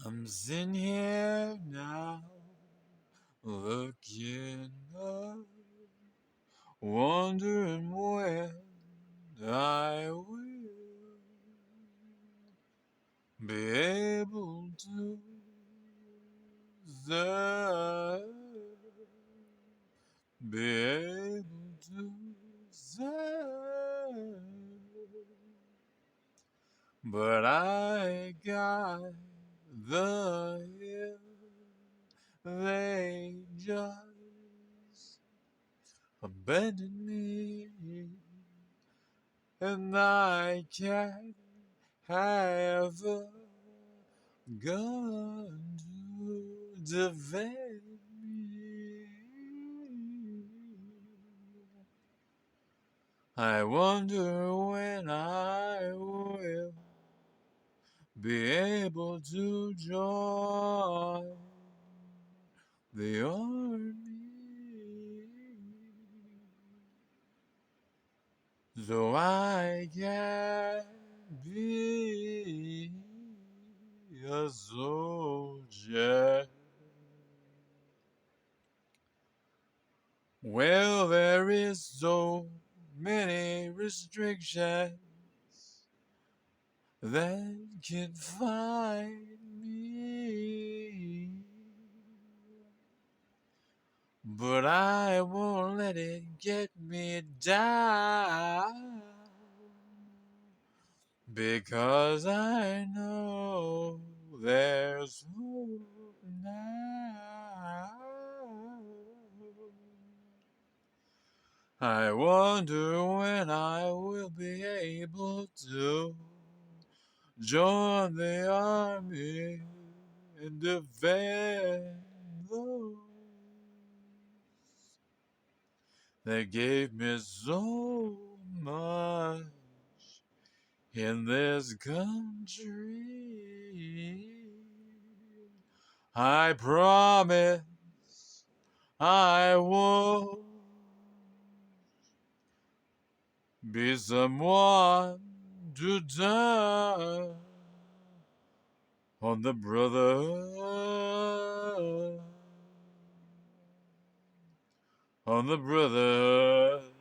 I'm sitting here now, looking up, wondering when I will be able to say, be able to say, but I got the hill, they just abandoned me, and I can't have a gun to defend me. I wonder when I will be able to join the army, so I can be a soldier. Well, there is so many restrictions that can find me, but I won't let it get me down, because I know there's hope now. I wonder when I will be able to join the army and defend those that gave me so much in this country. I promise I won't be someone to die on the Brotherhood, on the Brotherhood.